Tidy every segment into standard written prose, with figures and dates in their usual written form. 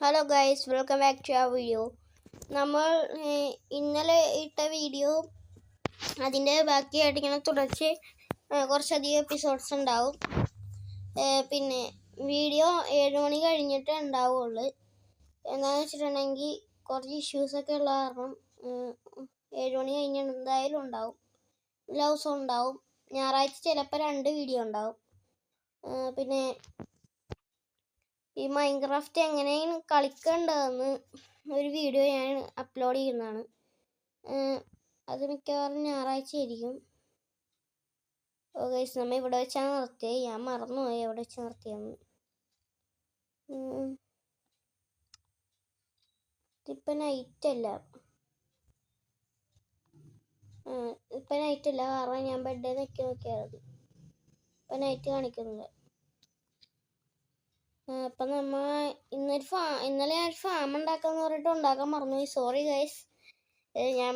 Hello guys, welcome back to our video. നമ്മൾ ഇന്നലെ ഇട്ട വീഡിയോ അതിൻ്റെ ബാക്കിയായിട്ട് ഇങ്ങനെ തുടർച്ച് കുറച്ചധികം എപ്പിസോഡ്സ് ഉണ്ടാവും. പിന്നെ വീഡിയോ 7 മണി കഴിഞ്ഞിട്ട് ഉണ്ടാവുള്ളൂ. എന്താണെന്ന് വെച്ചിട്ടുണ്ടെങ്കിൽ കുറച്ച് ഇഷ്യൂസൊക്കെ ഉള്ള കാരണം 7 മണി കഴിഞ്ഞ് എന്തായാലും ഉണ്ടാവും. എല്ലാ ദിവസവും ഉണ്ടാവും. ഞായറാഴ്ച ചിലപ്പോൾ 2 വീഡിയോ ഉണ്ടാവും. പിന്നെ ഈ മൈൻക്രാഫ്റ്റ് എങ്ങനെയാണ് കളിക്കേണ്ടതെന്ന് ഒരു വീഡിയോ ഞാൻ അപ്ലോഡ് ചെയ്യുന്നതാണ്. അത് മിക്കവാറും ഞായറാഴ്ച ആയിരിക്കും. ഗൈസ്, നമ്മൾ ഇവിടെ വെച്ചാണ് നിർത്തിയത്. ഞാൻ മറന്നുപോയി എവിടെ വെച്ച് നിർത്തിയെന്ന്. ഇപ്പം നൈറ്റല്ല കാരണം ഞാൻ ബെഡിൽ നോക്കിയത്. ഇപ്പം നൈറ്റ് കാണിക്കുന്നില്ല. അപ്പം നമ്മൾ ഇന്നലെ ഞാൻ ഒരു ഫാം ഉണ്ടാക്കാന്ന് പറഞ്ഞിട്ട് ഉണ്ടാക്കാൻ മറന്നുപോയി. സോറി ഗൈസ്, ഞാൻ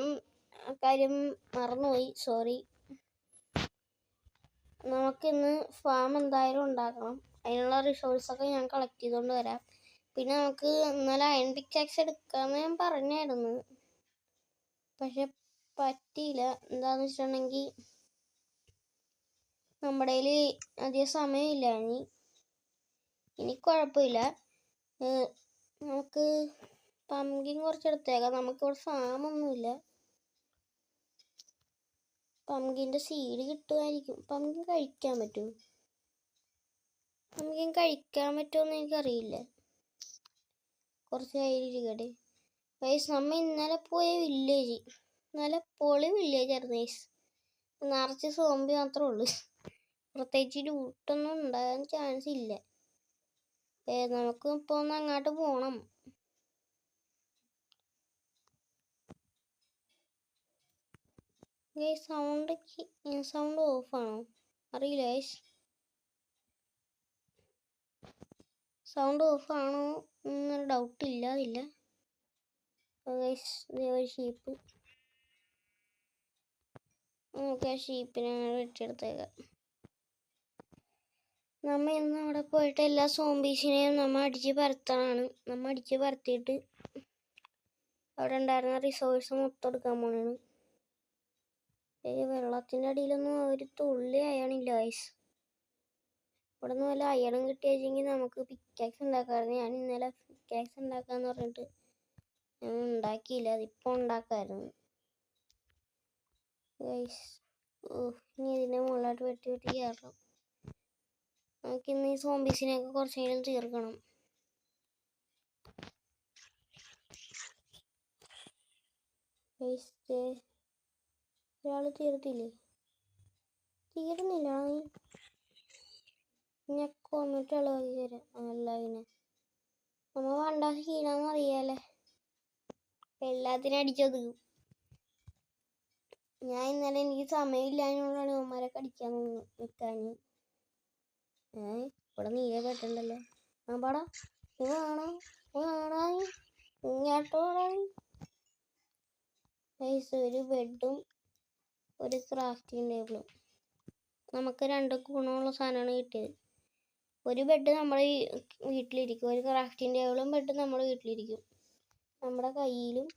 കാര്യം മറന്നുപോയി. സോറി. നമുക്കിന്ന് ഫാം എന്തായാലും ഉണ്ടാക്കണം. അതിനുള്ള റിസോഴ്സൊക്കെ ഞാൻ കളക്ട് ചെയ്തുകൊണ്ട് വരാം. പിന്നെ നമുക്ക് ഇന്നലെ അയൺ പിക്കാക്സ് എടുക്കാമെന്ന് ഞാൻ പറഞ്ഞായിരുന്നു, പക്ഷെ പറ്റിയില്ല. എന്താണെന്ന് വെച്ചിട്ടുണ്ടെങ്കിൽ നമ്മുടെ കയ്യിൽ അധികം സമയമില്ല. ഇനി കുഴപ്പമില്ല. നമുക്ക് പംകിൻ കുറച്ചെടുത്തേക്കാം. നമുക്കിവിടെ ഫാമൊന്നുമില്ല. പംകിൻ്റെ സീഡ് കിട്ടുമായിരിക്കും. പംകിൻ കഴിക്കാൻ പറ്റുമോ? പംകിൻ കഴിക്കാൻ പറ്റുമെന്ന് എനിക്കറിയില്ല. കുറച്ച് കയ്യിലിരിക്കട്ടെ. ഗൈസ്, നമ്മൾ ഇന്നലെ പോയ വില്ലേജ് നല്ല പൊളി വില്ലേജ് ആയിരുന്നു ഗൈസ്. നിറച്ച് സോംബി മാത്രമേ ഉള്ളൂ. പ്രത്യേകിച്ച് ലൂട്ടൊന്നും ഉണ്ടാകാൻ ചാൻസ് ഇല്ല. നമുക്ക് ഇപ്പോൾ ഒന്ന് അങ്ങോട്ട് പോകണം. ഗൈസ്, സൗണ്ട് ഓഫാണോ അറിയില്ല. ഗൈസ്, സൗണ്ട് ഓഫാണോ എന്നൊരു ഡൗട്ട് ഇല്ലാതില്ല. ഗൈസ്, ഒരു ഷീപ്പ്. നമുക്ക് ആ ഷീപ്പിനെ വെട്ടിയെടുത്തേക്കാം. നമ്മൾ ഇന്ന് അവിടെ പോയിട്ട് എല്ലാ സോംബീസിനെയും നമ്മൾ അടിച്ച് പരത്തണമാണ്. നമ്മൾ അടിച്ച് പരത്തിയിട്ട് അവിടെ ഉണ്ടായിരുന്ന റിസോഴ്സ് മൊത്തം എടുക്കാൻ പോണാണ്. വെള്ളത്തിൻ്റെ അടിയിലൊന്നും ഒരു തുള്ളി അയണില്ല ഗൈസ്. ഇവിടെ നിന്ന് വല്ല അയണം കിട്ടിയെങ്കിൽ നമുക്ക് പിക്കാക്സ് ഉണ്ടാക്കാമായിരുന്നു. ഞാൻ ഇന്നലെ പിക്കാക്സ് ഉണ്ടാക്കാന്ന് പറഞ്ഞിട്ട് ഞാൻ ഉണ്ടാക്കിയില്ല. അതിപ്പോൾ ഉണ്ടാക്കാമായിരുന്നു ഗൈസ്. ഇനി ഇതിൻ്റെ മുകളിലോട്ട് വെട്ടി കയറണം. നമുക്കിന്ന് ഈ സോംബീസിനെയൊക്കെ കുറച്ചെങ്കിലും തീർക്കണം. ഒരാൾ തീർന്നില്ല. ഞാൻ കൊന്നിട്ട് ഇളവാക്കി തരാം. അല്ല, ഇതിനെ നമ്മൾ വേണ്ട ഹീനാന്ന് അറിയാലേ. എല്ലാത്തിനും അടിച്ചൊതുക്കും. ഞാൻ ഇന്നലെ എനിക്ക് സമയമില്ലാഞ്ഞോണ്ടാണ് ഇവന്മാരൊക്കെ അടിക്കാൻ നിൽക്കാൻ. ഇവിടെ നീരെ പെട്ടുണ്ടല്ലോ. പാടാ ഒരു ബെഡും ഒരു ക്രാഫ്റ്റിംഗ് ടേബിളും. നമുക്ക് 2 ഗുണമുള്ള സാധനമാണ് കിട്ടിയത്. ഒരു ബെഡ് നമ്മുടെ വീട്ടിലിരിക്കും, ഒരു ക്രാഫ്റ്റിംഗ് ടേബിളും ബെഡും നമ്മുടെ വീട്ടിലിരിക്കും. നമ്മുടെ കയ്യിലും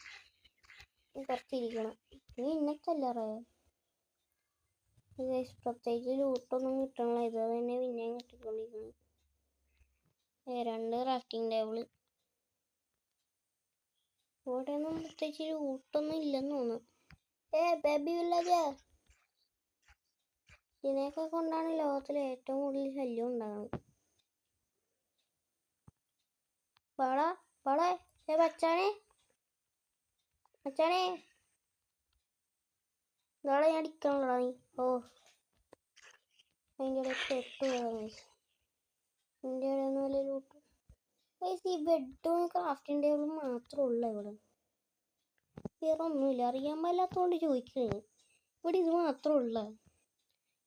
കുറച്ചിരിക്കണം. ഇനി ഇന്നക്കല്ലറേ പ്രത്യേകിച്ച് ലൂട്ടൊന്നും കിട്ടണല്ലോ. ഇത് തന്നെ പിന്നെയും കിട്ടിക്കൊണ്ടിരിക്കുന്നു. 2 ക്രാഫ്റ്റിംഗ് ടേബിള്. ഇവിടെ ഒന്നും പ്രത്യേകിച്ച് ലൂട്ടൊന്നും ഇല്ലെന്ന് തോന്നുന്നു. ബേബി വില്ലേജ്, ഇതിനെയൊക്കെ കൊണ്ടാണ് ലോകത്തിലെ ഏറ്റവും കൂടുതൽ ശല്യം ഉണ്ടാകുന്നത്. മച്ചാനെ ഇതാളെ ഞാൻ അടിക്കണല്ലോ നീ. അതിൻ്റെ ഇടയിൽ പെട്ടുപോയതാണ്. ഇതിൻ്റെ ഇടയിൽ വല്ല ലൂട്ട്. ഈ ബെഡും ക്രാഫ്റ്റിംഗ് ടേബിളും മാത്രമേ ഉള്ളൂ ഇവിടെ. വേറെ ഒന്നുമില്ല. അറിയാൻ പാടില്ലാത്തതുകൊണ്ട് ചോദിക്കുന്നത്. ഇവിടെ ഇത് മാത്രമേ ഉള്ളൂ.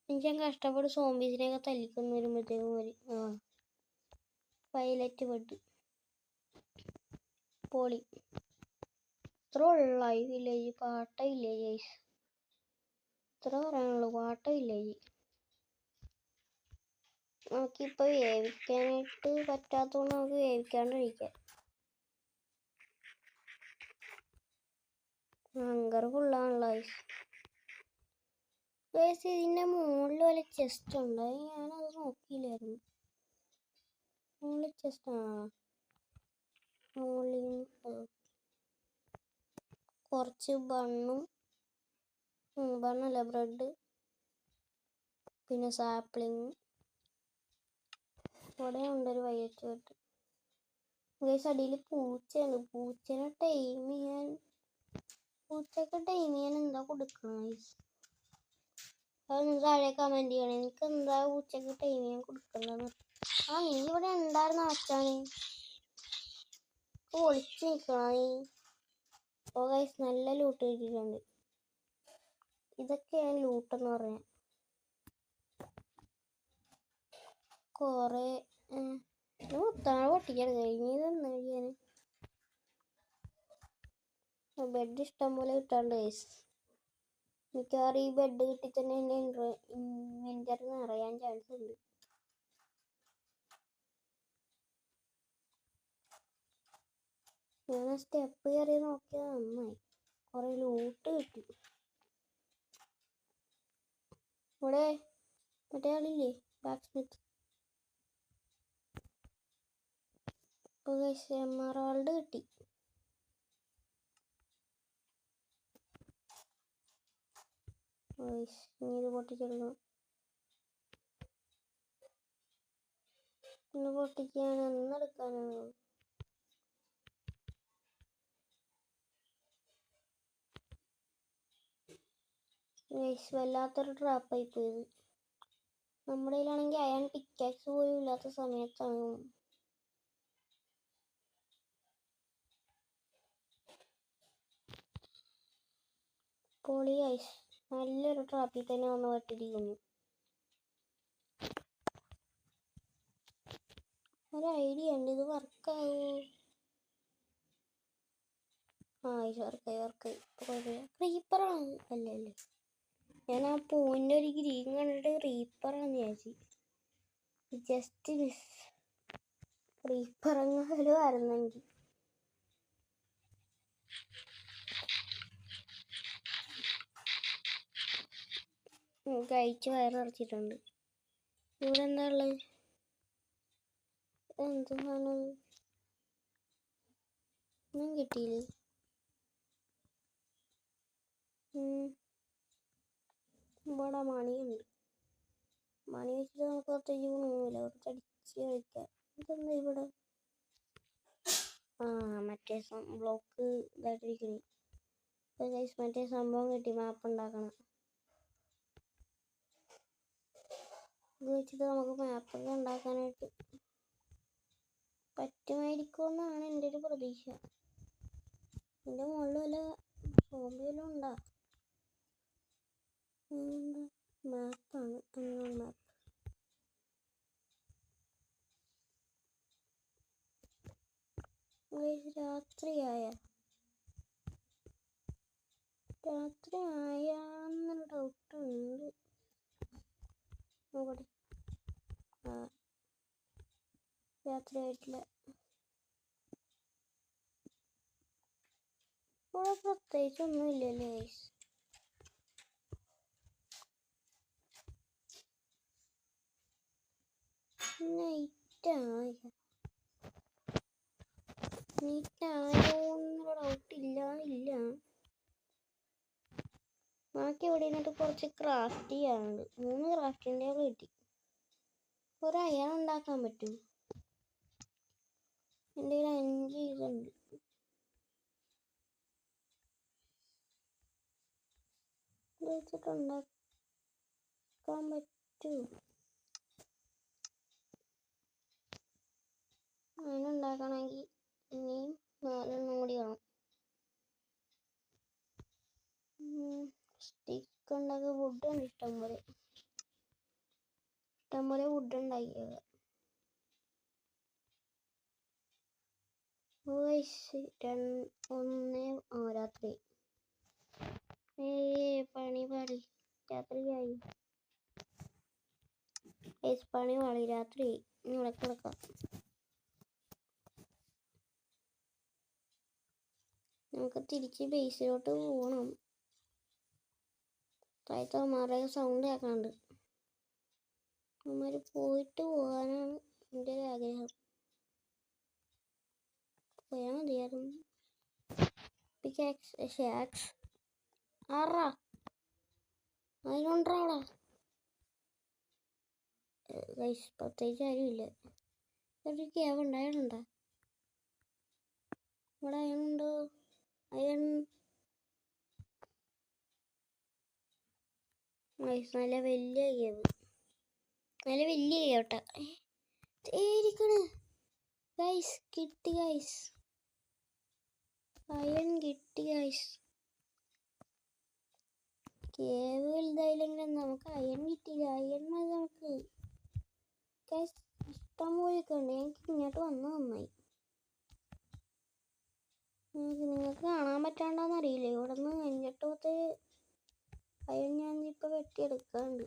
എനിക്ക് ഞാൻ കഷ്ടപ്പെട്ട് സോംബീസിനെയൊക്കെ തല്ലിക്കൊന്നു വരുമ്പോഴത്തേക്കും പൈലറ്റ് ബെഡ് പൊളി. ഇത്ര ഉള്ള ഈ വില്ലേജ്. പാട്ട വില്ലേജ്. ഇത്ര പറയാനുള്ളൂ, പാട്ട വില്ലേജ്. നമുക്കിപ്പോൾ വേവിക്കാനായിട്ട് പറ്റാത്തതുകൊണ്ട് നമുക്ക് വേവിക്കാണ്ടിരിക്കാം. Hunger ഫുള്ളാണല്ലോ guys. ഇതിൻ്റെ മുകളിൽ വല്ല ചെസ്റ്റ് ഉണ്ട്, ഞാനത് നോക്കിയില്ലായിരുന്നു. മുകളിൽ ചെസ്റ്റ് മുകളിൽ കുറച്ച് ബണ്ണല്ല ബ്രെഡ്, പിന്നെ സാപ്ലിങ്. ഇവിടെ ഉണ്ടൊരു വൈറ്റ് കെട്ട് ഗൈസ്. അടിയിൽ പൂച്ചയാണ്. പൂച്ചക്ക് ടൈം ചെയ്യാൻ എന്താ കൊടുക്കണം ഗൈസ്? അതൊന്ന് താഴെ കമൻറ്റ് ചെയ്യണേ. എനിക്ക് എന്താ പൂച്ചക്ക് ടൈം ചെയ്യാൻ കൊടുക്കണ്ടെന്ന്. നീ ഇവിടെ ഉണ്ടായിരുന്ന അച്ഛാണ് ഒളിച്ചു നിൽക്കണ നീ. ഓ ഗൈസ്, നല്ല ലൂട്ട് കിട്ടിയിട്ടുണ്ട്. ഇതൊക്കെയാണ് ലൂട്ടെന്ന് പറയാൻ. കുറേ മുത്താണ് പൊട്ടിക്കാൻ കഴിഞ്ഞതെന്ന് കഴിയാൻ. ബെഡ് ഇഷ്ടം പോലെ കിട്ടാണ്ട് ഗൈസ്. മിക്കവാറും ഈ ബെഡ് കിട്ടി തന്നെ എൻ്റെ ഇൻവെന്ററി നിറയാൻ ചാൻസ് ഉണ്ട്. ഞാൻ സ്റ്റെപ്പ് കയറി നോക്കിയത് നന്നായി, കുറെ ലൂട്ട് കിട്ടി. ഇവിടെ മറ്റേ ആളില്ലേ, ബ്ലാക്ക് സ്മിത്ത്. എമറാൾഡ് കിട്ടി. ഇനി ഇത് പൊട്ടിച്ചെടുക്കണം. ഇന്ന് പൊട്ടിക്കാൻ എന്നെടുക്കാനാണ്. വല്ലാത്തൊരു ട്രാപ്പായി പോയത്. നമ്മുടെ കയ്യിലാണെങ്കിൽ അയാൾ പിക്കാക്സ് പോലും ഇല്ലാത്ത സമയത്താണ്. പൊളി ഐസ്, നല്ലൊരു ട്രാപ്പിൽ തന്നെ വന്ന് പറ്റിയിരിക്കുന്നു. ഒരു ഐഡിയ ഉണ്ട്, ഇത് വർക്കാവൂ. വർക്കായി. ക്രീപ്പറാണ് അല്ലേ? ഞാൻ ആ പൂവിൻ്റെ ഒരു ഗ്രീൻ കണ്ടിട്ട് ക്രീപ്പറാന്ന് വിചാരിച്ചു. Just miss. ക്രീപ്പറങ്ങാലും ആയിരുന്നെങ്കിൽ. കഴിച്ച് വയറിറച്ചിട്ടുണ്ട്. ഇവിടെ എന്താ ഉള്ളത്? എന്ത് സാധനം ഒന്നും കിട്ടിയില്ലേ? ഇവിടെ മണിയുണ്ട്. മണി വെച്ചിട്ട് നമുക്ക് കുറച്ച് ഗുണമില്ല, കുറച്ച് അടിച്ച് കളിക്കാം. ഇതെന്താ ഇവിടെ? മറ്റേ ബ്ലോക്ക് ഇതായിട്ടിരിക്കണേ. മറ്റേ സംഭവം കിട്ടി, മാപ്പ് ഉണ്ടാക്കണം. ഇത് വെച്ചിട്ട് നമുക്ക് മാപ്പൊക്കെ ഉണ്ടാക്കാനായിട്ട് പറ്റുമായിരിക്കുമെന്നാണ് എൻ്റെ ഒരു പ്രതീക്ഷ. ഇതിൻ്റെ മുകളിൽ വല്ല സോംബി വല്ലതും ഉണ്ടോ? മാപ്പാണ്, മാപ്പ്. രാത്രിയായെന്നൊരു ഡൗട്ടുണ്ട്. നോക്കട്ടെ. രാത്രിയായിട്ടില്ല. ഇവിടെ പ്രത്യേകിച്ചൊന്നും ഇല്ലല്ലേ ഗൈസ്. നൈറ്റായോന്നൊരു ഡൗട്ട് ഇല്ല. ബാക്കി ഇവിടെ നിന്നിട്ട് കുറച്ച് ക്രാഫ്റ്റ് ചെയ്യാനുണ്ട്. 3 ക്രാഫ്റ്റിൻ്റെ കിട്ടി. ഒരു അയൺ ഉണ്ടാക്കാൻ പറ്റും. എൻ്റെ കയ്യിൽ 5 ഇതുണ്ട്. ഇത് വെച്ചിട്ട് ഉണ്ടാക്കാൻ പറ്റും. അതിനുണ്ടാക്കണമെങ്കിൽ ഇനിയും 4 കൂടി വേണം. സ്റ്റിക്ക് ഉണ്ടാക്കുക. വുഡുണ്ട് ഇഷ്ടംപോലെ വുഡ് ഉണ്ടാക്കിയത്. രാത്രി പണി രാത്രിയായി. പണി പാളി രാത്രി. കിടക്കാം. നമുക്ക് തിരിച്ച് ബേസിലോട്ട് പോകണം. താഴത്തമാരുടെ സൗണ്ട് കേൾക്കാണ്ട്. അവന്മാർ പോയിട്ട് പോകാനാണ് എൻ്റെ ഒരു ആഗ്രഹം. പോയാൽ മതിയായിരുന്നു. ഷാക്സ് ആറാ അതിനുണ്ടാ അവിടെ പ്രത്യേകിച്ച് ആരുമില്ല. ഒരു കേവ് ഉണ്ടായിട്ടുണ്ടോ ഇവിടെ? അയണുണ്ടോ? അയൺ നല്ല വലിയ കേവ്, നല്ല വലിയ കേവട്ടെ ഇരിക്കണ്. ഗൈസ് കിട്ടി, ഗൈസ് അയൺ കിട്ടി. ഗൈസ് കേവ് വലുതായില്ലെങ്കിലും നമുക്ക് അയൺ കിട്ടിയില്ല. അയൺ മതി നമുക്ക്. ഗൈസ് ഇഷ്ടം പോലെയൊക്കെ ഉണ്ട്. എനിക്ക് ഇങ്ങോട്ട് വന്ന് നന്നായി. നിങ്ങൾക്ക് കാണാൻ പറ്റാണ്ടോന്ന് അറിയില്ല. ഇവിടെ നിന്ന് അഞ്ചെട്ട് പത്ത് അയൺ ഞാൻ ഇപ്പൊ വെട്ടിയെടുക്കാണ്ട്.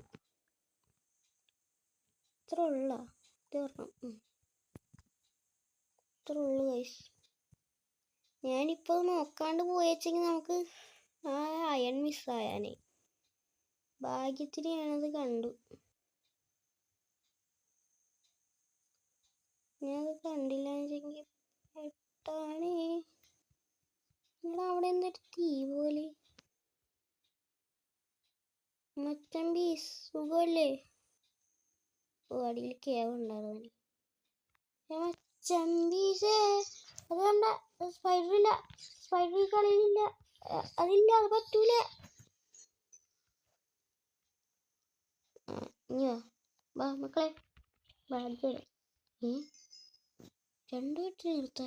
ഇത്ര ഉള്ള തീർണം. ഇത്ര ഉള്ളു ഗൈസ്. ഞാനിപ്പോ നോക്കാണ്ട് പോയെച്ചെങ്കിൽ നമുക്ക് ആ അയൺ മിസ്സായാനേ. ഭാഗ്യത്തിന് ഞാനത് കണ്ടു. ഞാനത് കണ്ടില്ല വെച്ചെങ്കിൽ പെട്ടാണേ. നിങ്ങളെ അവിടെ എന്തൊരു തീ പോലെ. മച്ചമ്പീസ് സുഖമല്ലേ? ഓ അടിയിൽ കേവ് ഉണ്ടായിരുന്നു. മച്ചമ്പീസേ അതുകൊണ്ട സ്പൈഡറില്ല. സ്പൈഡർ കളിയിലില്ല. അതില്ല, അത് പറ്റൂല. വാ മക്കളെ, ബാധ്യത രണ്ടു വെട്ടി നിർത്ത.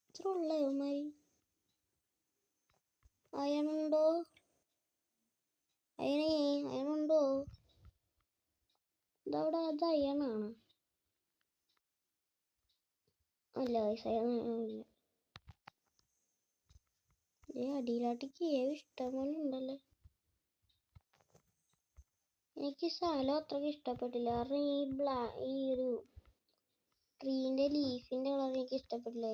ഇത്ര ഉള്ള ഇവന്മാര്. അയണുണ്ടോ? അയണുണ്ടോ? ഇതവിടെ അത് അയണാണ്. അല്ല അയണില്ല. അടിയിലാട്ട് കേവ് ഇഷ്ടംപോലെ ഉണ്ടല്ലോ. എനിക്ക് സ്ഥലം അത്രയ്ക്ക് ഇഷ്ടപ്പെട്ടില്ല. കാരണം ഈ ഒരു ട്രീൻ്റെ ലീഫിൻ്റെ കളർ എനിക്ക് ഇഷ്ടപ്പെട്ടില്ല.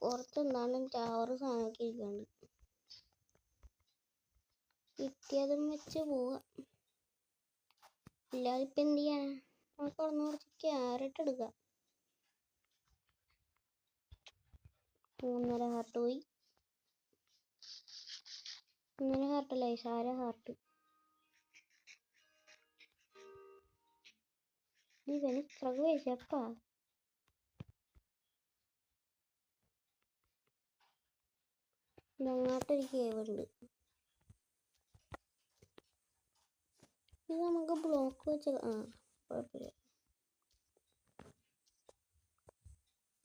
കുറച്ചെന്താണ്ടും ടവർ സാധനമൊക്കെ ഇരിക്കുന്നുണ്ട്. കിട്ടിയതും വെച്ച് പോവാം. ഇല്ലാതെ ഇപ്പം എന്ത് ചെയ്യാനാ? നമുക്ക് അവിടെ നിന്ന് കുറച്ച് ക്യാരറ്റ് എടുക്കാം. 3.5 ഹാർട്ട് പോയി. 1.5 ഹാർട്ടല്ല, 1/2 ഹാർട്ട്. ഇവന് ഇത്രക്ക് വിശപ്പാ. അങ്ങോട്ടൊരു കേവ് ഉണ്ട്. ഇത് നമുക്ക് ബ്ലോക്ക് വെച്ച് കുഴപ്പമില്ല.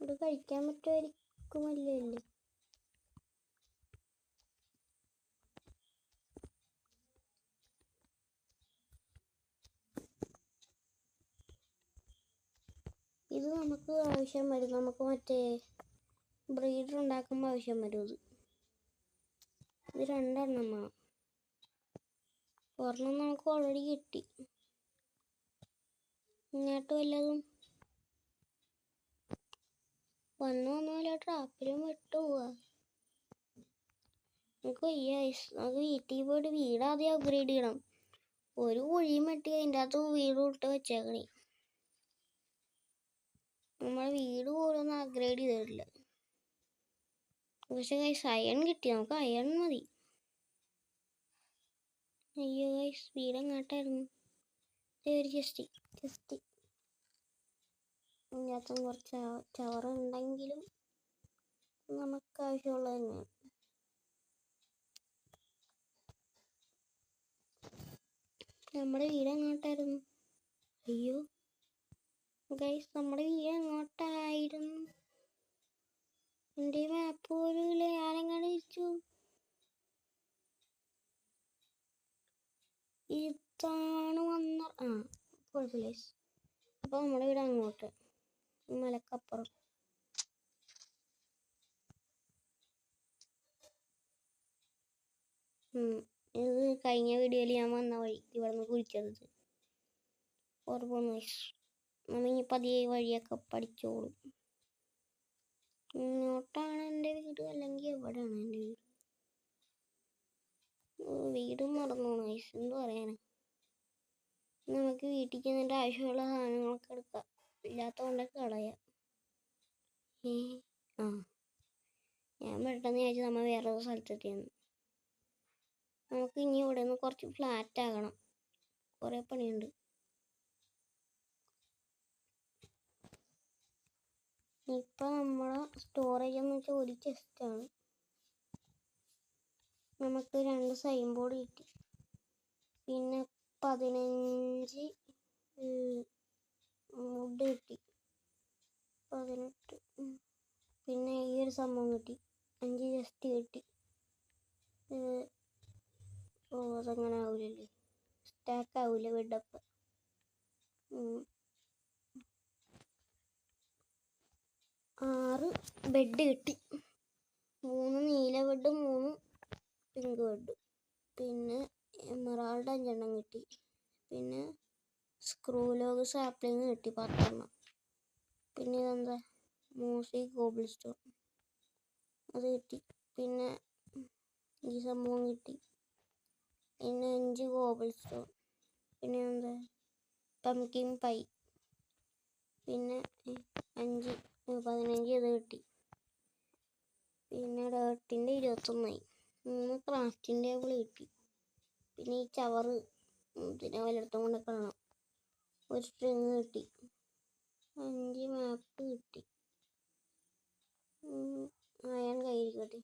ഇത് കഴിക്കാൻ പറ്റുമായിരിക്കുമല്ലേ? ഇത് നമുക്ക് ആവശ്യം വരും. നമുക്ക് മറ്റേ ബ്രീഡർ ഉണ്ടാക്കുമ്പോൾ ആവശ്യം വരും. ഇത് 2 എണ്ണമാണ്. ഒരെണ്ണം നമുക്ക് ഓൾറെഡി കിട്ടി. ഇങ്ങോട്ട് വല്ലതും വന്നല്ല ട്രാപ്പിലും വിട്ടു പോവാ. നമുക്ക് നമുക്ക് വീട്ടിൽ പോയിട്ട് വീട് ആദ്യം അപ്ഗ്രേഡ് ചെയ്യണം. ഒരു കുഴിയും വെട്ടി അതിൻ്റെ അകത്ത് വീട് ഇട്ട് വെച്ചേക്കണേ. നമ്മളെ വീട് പോലും ഒന്നും അപ്ഗ്രേഡ് ചെയ്തിട്ടില്ല. പക്ഷെ ഗൈസ് അയൺ കിട്ടി. നമുക്ക് അയൺ മതി. അയ്യോ ഗൈസ് വീട് എങ്ങോട്ടായിരുന്നു? ഒരു ജസ്റ്റ് ഇതിനകത്തും കുറച്ച് ചവറുണ്ടെങ്കിലും നമുക്ക് ആവശ്യമുള്ളത് തന്നെയാണ്. നമ്മുടെ വീട് എങ്ങോട്ടായിരുന്നു? അയ്യോ ഗൈസ് നമ്മുടെ വീട് എങ്ങോട്ടായിരുന്നു? എൻ്റെ മാപ്പ് പോലും ഇല്ല. ഞാനെങ്ങനെ തിരിച്ചു? ഇതാണ് വന്ന കുഴപ്പമില്ല. അപ്പോൾ നമ്മുടെ വീട് അങ്ങോട്ട് മലക്കപ്പുറം. ഇത് കഴിഞ്ഞ വീഡിയോയിൽ ഞാൻ വന്ന വഴി ഇവിടെ നിന്ന് കുഴിച്ചത് ഓർമ്മ. നമ്മൾ ഇനി പതിയെ വഴിയൊക്കെ പഠിച്ചോളും. ഇങ്ങോട്ടാണ് എൻ്റെ വീട്, അല്ലെങ്കിൽ എവിടെയാണ് എൻ്റെ വീട്? വീടും മറന്നു ഗൈസ്, എന്ത് പറയാനാ. നമുക്ക് വീട്ടിൽ ചെന്നിട്ട് ആവശ്യമുള്ള സാധനങ്ങളൊക്കെ എടുക്കാം, ഇല്ലാത്തതുകൊണ്ടൊക്കെ കളയാം. ആ ഞാൻ പെട്ടെന്ന് വിചാരിച്ചു നമ്മൾ വേറെ സ്ഥലത്തെത്തിയെന്ന്. നമുക്ക് ഇനി ഇവിടെ നിന്ന് കുറച്ച് ഫ്ലാറ്റ് ആകണം, കുറേ പണിയുണ്ട്. ഇപ്പം നമ്മളെ സ്റ്റോറേജ് എന്ന് വെച്ചാൽ ഒരു ചെസ്റ്റാണ്. നമുക്ക് 2 സൈൻ ബോർഡ് കിട്ടി, പിന്നെ 15 വുഡ് കിട്ടി, 18. പിന്നെ ഈ ഒരു സംഭവം കിട്ടി, 5 ചെസ്റ്റ് കിട്ടി. അതങ്ങനെ ആവില്ലല്ലേ, സ്റ്റാക്ക് ആവില്ല ബെഡപ്പ്. 6 ബെഡ് കിട്ടി, 3 നീല ബെഡ്, 3 പിങ്ക് ബെഡ്. പിന്നെ എമറാൾഡ് 5 കിട്ടി. പിന്നെ സ്ക്രൂ ലോഗ് സാപ്ലിങ് കിട്ടി 10. പിന്നെ ഇതെന്താ, മൂസി ഗോബിൾ സ്റ്റോൺ, അത് കിട്ടി. പിന്നെ ഈ സംഭവം കിട്ടി. പിന്നെ 5 ഗോബിൾ സ്റ്റോൺ. പിന്നെ എന്താ, പംകിൻ പൈ. പിന്നെ 15 ഇത് കിട്ടി. പിന്നെ ഡേർട്ടിൻ്റെ 21. 3 ക്രാഫ്റ്റിംഗ് ടേബിൾ കിട്ടി. പിന്നെ ഈ ചവറ് ഇതിനെ വല്ലയിടത്തും കൊണ്ട് കാണാം. ഒരു സ്ട്രിങ് കിട്ടി. 5 മാപ്പ് കിട്ടി. അയൺ കയ്യിരിക്കട്ടെ.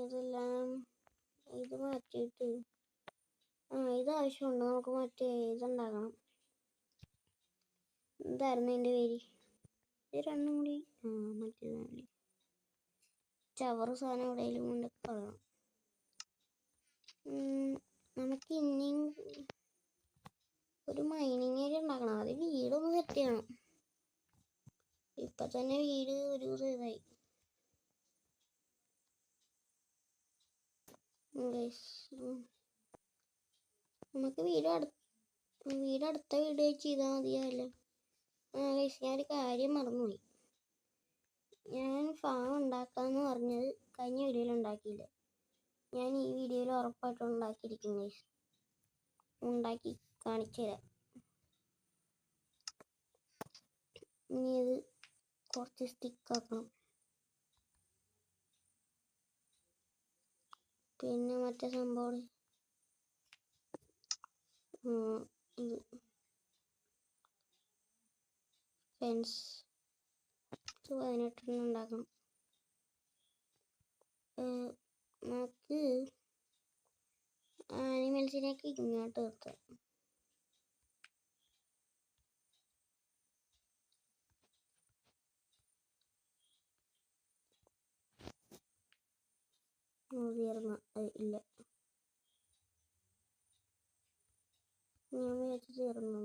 ഇതെല്ലാം ഇത് മാറ്റിയിട്ട് ഇത് ആവശ്യമുണ്ട്. നമുക്ക് മറ്റേ ഇതുണ്ടാക്കണം. എന്തായിരുന്നു എൻ്റെ പേര്? ഇത് രണ്ടും കൂടി മറ്റേതാണല്ലേ, ചവറ് സാധനം എവിടെയെങ്കിലും കൊണ്ട് കളയണം. നമുക്ക് ഇനിയും ഒരു മൈനിങ് ഏരിയ ഉണ്ടാക്കണം. അത് വീടൊന്ന് സെറ്റ് ചെയ്യണം. ഇപ്പം തന്നെ വീട് ഒരു ഇതായി. നമുക്ക് വീട് അടുത്ത വീഡിയോ ചെയ്താൽ മതിയല്ലേ. ഞാനൊരു കാര്യം മറന്നുപോയി. ഞാൻ ഫാം ഉണ്ടാക്കാമെന്ന് പറഞ്ഞത് കഴിഞ്ഞ വീഡിയോയിൽ ഉണ്ടാക്കിയില്ല. ഞാൻ ഈ വീഡിയോയിൽ ഉറപ്പായിട്ടും ഉണ്ടാക്കിയിരിക്കും ഗൈസ്. ഉണ്ടാക്കി കാണിച്ചു തരാം. ഇനി ഇത് കുറച്ച് സ്റ്റിക്കാക്കണം. പിന്നെ മറ്റേ സംഭവം ഇത് ഫെൻസ് 18 ഉണ്ടാക്കണം. നമുക്ക് ആനിമൽസിനെയൊക്കെ ഇങ്ങോട്ട് നിർത്താം. തീർന്ന ഇല്ല, ഞാൻ വിചാരിച്ചു തീർന്നു.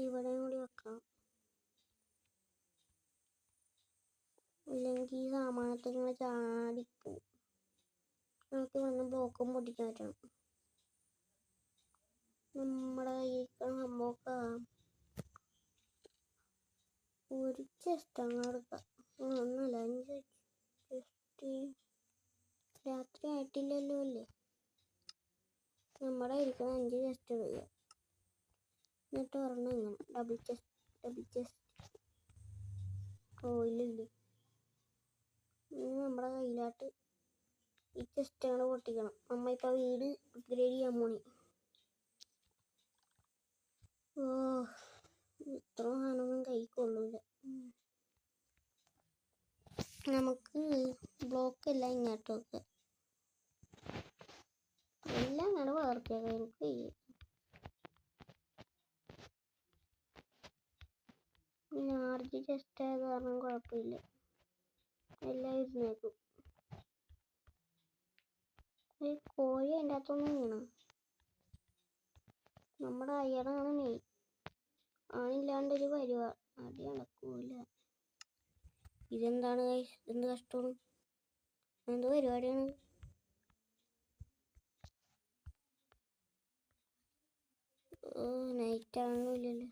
ഇവിടെയും കൂടി വെക്കാം, ഇല്ലെങ്കിൽ ഈ സാമാനത്തിൽ ഇങ്ങനെ ചാടിപ്പോവും. നമുക്ക് വന്ന് ബ്ലോക്കും പൊട്ടിക്കാൻ പറ്റണം. നമ്മുടെ കയ്യിരിക്കുന്ന സംഭവമൊക്കെ ഒരു ചെസ്റ്റ് അങ്ങ് എടുക്കാം. ഒന്നുമില്ല, 5 ചെസ്റ്റ്. രാത്രി ആയിട്ടില്ലല്ലോ അല്ലേ. നമ്മുടെ ഇരിക്കുന്ന 5 ചെസ്റ്റ് എടുക്കുക. എന്നിട്ട് ഒരെണ്ണം ഇങ്ങനെ ഡബിൾ ചെസ്റ്റ്. ഇല്ലേ, ഇനി നമ്മുടെ കയ്യിലായിട്ട് ഈ ചെസ്റ്റ് അങ്ങോട്ട് പൊട്ടിക്കണം. നമ്മ ഇപ്പോൾ വീട് അപ്ഗ്രേഡ് ചെയ്യാൻ പോണി. ഇത്ര സാധനമൊന്നും കൈക്കൊള്ളൂല. നമുക്ക് ബ്ലോക്ക് എല്ലാം ഇങ്ങോട്ട് വെക്കാം. എല്ലാം അങ്ങനെ വളർത്തിയേക്കാം. എനിക്ക് ലാർജ് ചെസ്റ്റ് ആയത് കാരണം കുഴപ്പമില്ല, എല്ലാം ഇരുന്നേക്കും. കോഴി അതിൻ്റെ അകത്തൊന്നും വീണം. നമ്മുടെ അയ്യറാണ് മെയിൻ. ആണില്ലാണ്ടൊരു പരിപാടി നടക്കൂല. ഇതെന്താണ് എന്ത് കഷ്ടമാണ്, എന്ത് പരിപാടിയാണ്? നൈറ്റ് ആണെന്നില്ലല്ലോ.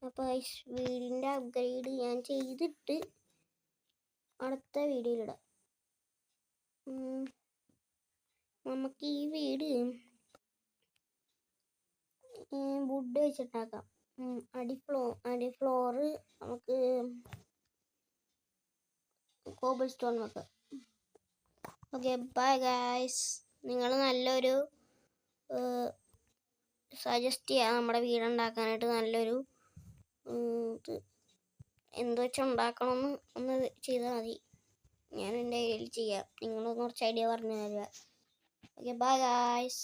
അപ്പോൾ വീടിൻ്റെ അപ്ഗ്രേഡ് ഞാൻ ചെയ്തിട്ട് അടുത്ത വീഡിയോയിലിടാം. നമുക്ക് ഈ വീട് വുഡ് വെച്ചിട്ടാക്കാം. അടി ഫ്ലോറ് നമുക്ക് കോബിൾ സ്റ്റോൺ വെക്കാം. Okay, bye guys. നിങ്ങൾ നല്ലൊരു സജസ്റ്റ് ചെയ്യാം നമ്മുടെ വീടുണ്ടാക്കാനായിട്ട്. നല്ലൊരു എന്ത് വെച്ചാൽ ഉണ്ടാക്കണമെന്ന് ഒന്ന് ചെയ്താൽ മതി. ഞാൻ എൻ്റെ കയ്യിൽ ചെയ്യാം. നിങ്ങൾ കുറച്ച് ഐഡിയ പറഞ്ഞു തരിക. Okay, bye guys.